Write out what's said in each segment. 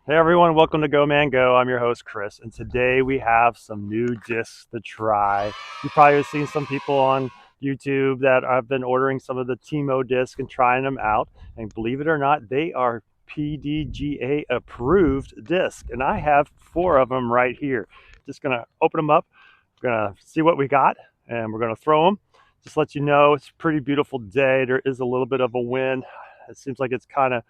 Hey everyone, welcome to Go Man Go. I'm your host Chris, and today we have some new discs to try. You probably have seen some people on YouTube that have been ordering some of the TEMU discs and trying them out. And believe it or not, they are PDGA approved discs, and I have 4 of them right here. Just gonna open them up. We're gonna see what we got, and we're gonna throw them. Just let you know, it's a pretty beautiful day. There is a little bit of a wind. It seems like it's kind of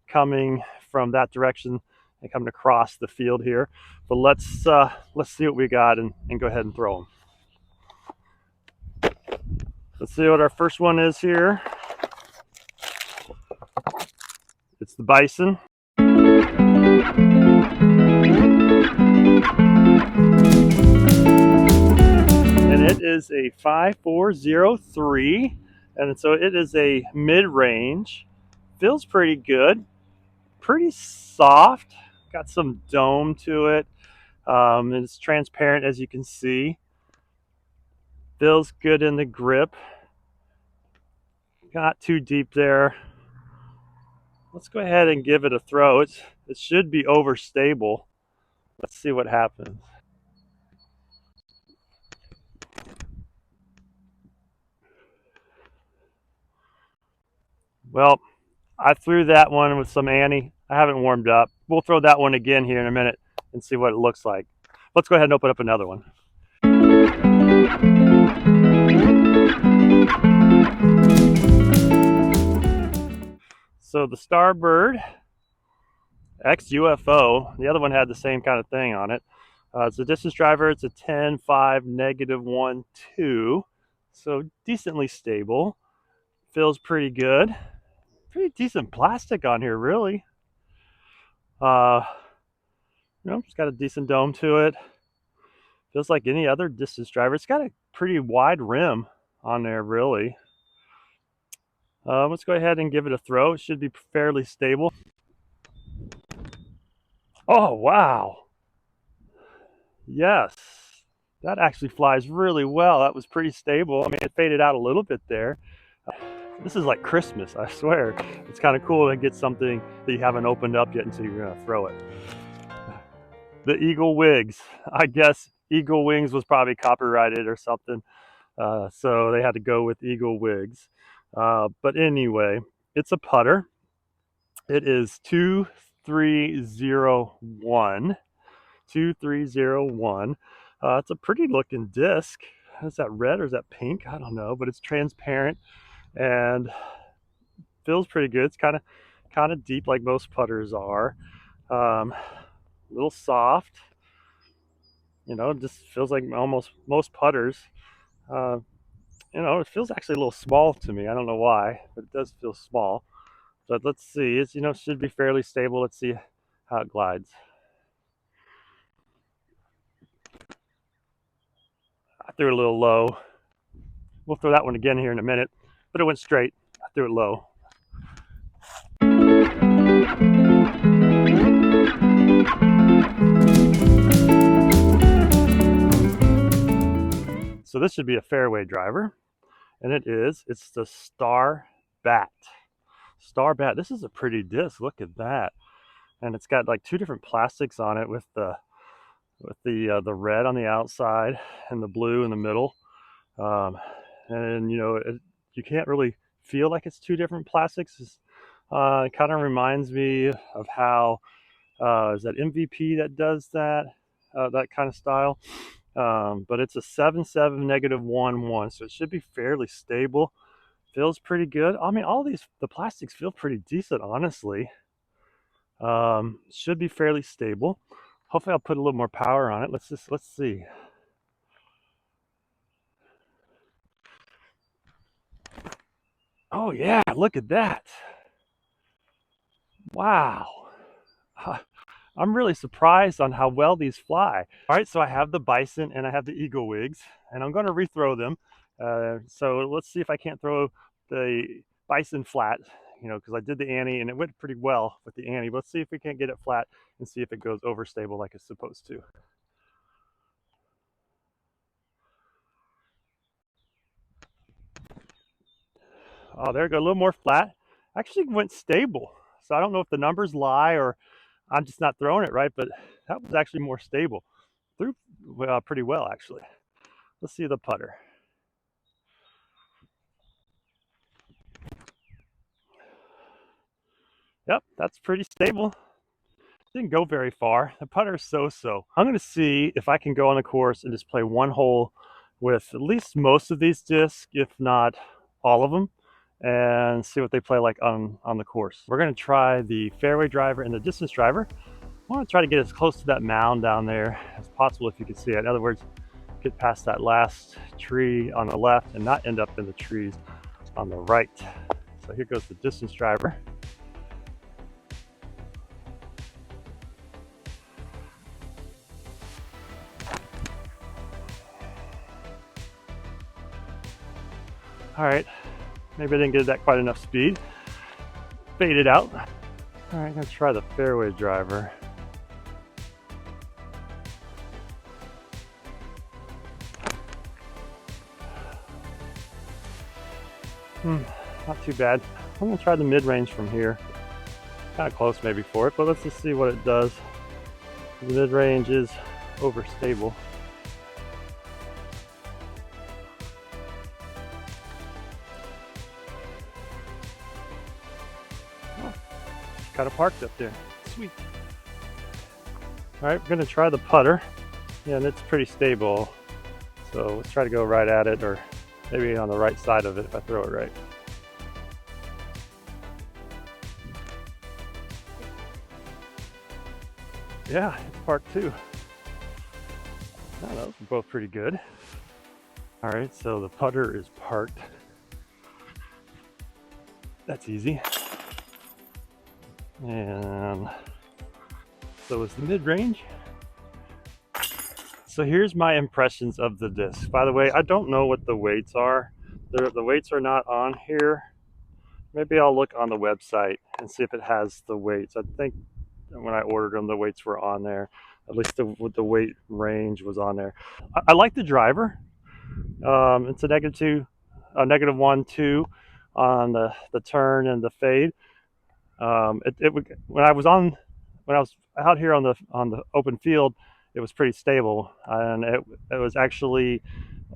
coming from that direction and coming across the field here. But let's see what we got and go ahead and throw them. Let's see what our first one is here. It's the bison. And it is a 5403. And so it is a mid-range. Feels pretty good. Pretty soft. Got some dome to it. And it's transparent, as you can see. Feels good in the grip. Not too deep there. Let's go ahead and give it a throw. It should be overstable. Let's see what happens. Well, I threw that one with some Annie. I haven't warmed up. We'll throw that one again here in a minute and see what it looks like. Let's go ahead and open up another one. So the Starbird X UFO, the other one had the same kind of thing on it. It's a distance driver. It's a 10-5 -1 2, so decently stable. Feels pretty good. Pretty decent plastic on here, really. Uh, it's got a decent dome to it. Feels like any other distance driver. It's got a pretty wide rim on there, really. Let's go ahead and give it a throw. It should be fairly stable. Oh, wow. Yes. That actually flies really well. That was pretty stable. I mean, it faded out a little bit there. This is like Christmas, I swear. It's kind of cool to get something that you haven't opened up yet until you're going to throw it. The Eagle Wigs. I guess Eagle Wings was probably copyrighted or something. So they had to go with Eagle Wigs. But anyway, it's a putter. It is 2301. 2301. It's a pretty looking disc. Is that red or is that pink? I don't know, but it's transparent and feels pretty good. It's kind of deep like most putters are. A little soft. It just feels like almost most putters. Uh, it feels actually a little small to me. I don't know why, but it does feel small. But let's see. It's should be fairly stable. Let's see how it glides. I threw it a little low. We'll throw that one again here in a minute, but it went straight. I threw it low. So this should be a fairway driver, and it is. It's the Star Bat. Star Bat. This is a pretty disc. Look at that, and it's got like 2 different plastics on it with the red on the outside and the blue in the middle. And you can't really feel like it's 2 different plastics. It kind of reminds me of how is that MVP that does that kind of style. But it's a 7-7 -1-1, so it should be fairly stable. Feels pretty good. I mean, all the plastics feel pretty decent, honestly. Should be fairly stable. Hopefully, I'll put a little more power on it. Let's see. Oh yeah, look at that! Wow. I'm really surprised on how well these fly. All right, so I have the bison and I have the eagle wigs, and I'm going to rethrow them. So let's see if I can't throw the bison flat, because I did the Annie and it went pretty well with the Annie. But let's see if we can't get it flat and see if it goes overstable like it's supposed to. Oh, there we go, a little more flat. Actually went stable. So I don't know if the numbers lie or I'm just not throwing it right, but that was actually more stable. Threw pretty well, actually. Let's see the putter. Yep, that's pretty stable. Didn't go very far. The putter's so-so. I'm going to see if I can go on the course and just play one hole with at least most of these discs, if not all of them, and see what they play like on the course. We're going to try the fairway driver and the distance driver. I want to try to get as close to that mound down there as possible if you can see it. In other words, get past that last tree on the left and not end up in the trees on the right. So here goes the distance driver. All right, maybe I didn't get that quite enough speed. Faded out. All right, I'm gonna try the fairway driver. Not too bad. I'm gonna try the mid-range from here. Kind of close maybe for it, but let's just see what it does. The mid-range is overstable. Oh, kind of parked up there. Sweet. All right, we're gonna try the putter. Yeah, and it's pretty stable. So let's try to go right at it, or maybe on the right side of it if I throw it right. Yeah, it's parked too. Oh, those are both pretty good. All right, so the putter is parked. That's easy. And so is the mid-range. So here's my impressions of the disc. By the way, I don't know what the weights are. The weights are not on here. Maybe I'll look on the website and see if it has the weights. I think when I ordered them, the weights were on there. At least the weight range was on there. I like the driver. It's a -1, 2 on the turn and the fade. When I was out here on the open field, it was pretty stable, and it was actually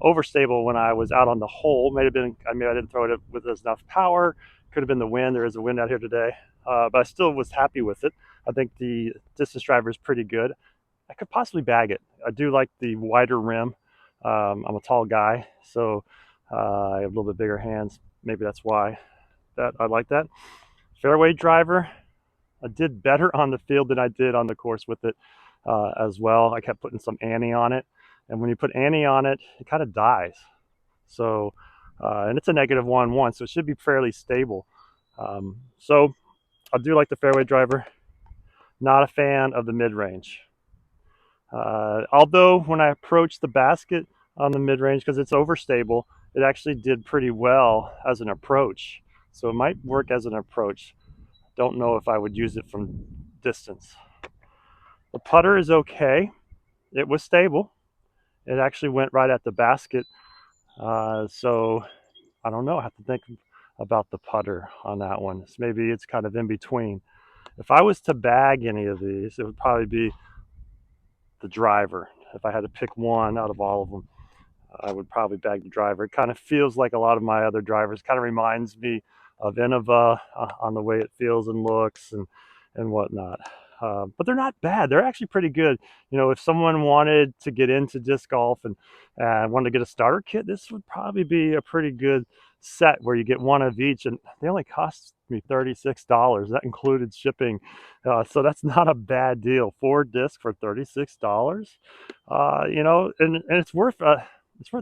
overstable when I was out on the hole. May have been, I mean, I didn't throw it with enough power. Could have been the wind. There is a wind out here today, but I still was happy with it. I think the distance driver is pretty good. I could possibly bag it. I do like the wider rim. I'm a tall guy, so I have a little bit bigger hands. Maybe that's why I like that. Fairway driver, I did better on the field than I did on the course with it as well. I kept putting some Annie on it, and when you put Annie on it, it kind of dies. So, and it's a -1, so it should be fairly stable. So I do like the fairway driver. Not a fan of the mid-range. Although when I approached the basket on the mid-range, because it's overstable, it actually did pretty well as an approach. So it might work as an approach. Don't know if I would use it from distance. The putter is okay. It was stable. It actually went right at the basket. So I don't know. I have to think about the putter on that one. So maybe it's kind of in between. If I was to bag any of these, it would probably be the driver. If I had to pick one out of all of them, I would probably bag the driver. It kind of feels like a lot of my other drivers. Kind of reminds me of Innova on the way it feels and looks and whatnot. But they're not bad. They're actually pretty good. You know, if someone wanted to get into disc golf and wanted to get a starter kit, this would probably be a pretty good set where you get one of each, and they only cost me $36. That included shipping, so that's not a bad deal. 4 discs for $36. You know, and it's worth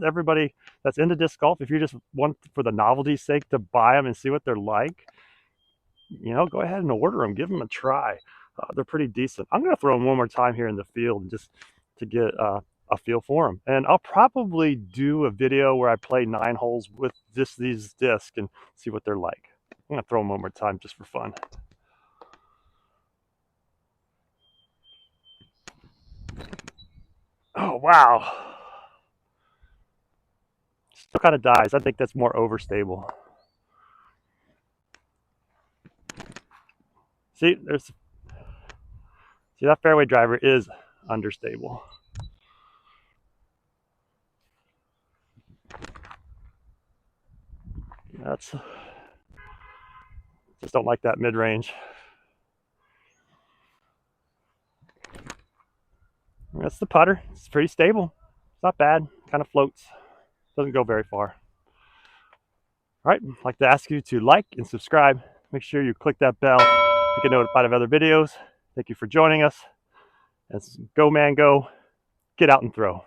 everybody that's into disc golf. If you just want for the novelty's sake to buy them and see what they're like, you know, go ahead and order them. Give them a try. They're pretty decent. I'm going to throw them one more time here in the field just to get a feel for them. And I'll probably do a video where I play 9 holes with just these discs and see what they're like. I'm going to throw them one more time just for fun. Oh, wow. Still kind of dies. I think that's more overstable. See, See, that fairway driver is understable. That's just don't like that mid-range. That's the putter. It's pretty stable. It's not bad. Kind of floats. Doesn't go very far. All right, I'd like to ask you to like and subscribe. Make sure you click that bell to get notified of other videos. Thank you for joining us. Let's go, man, go. Get out and throw.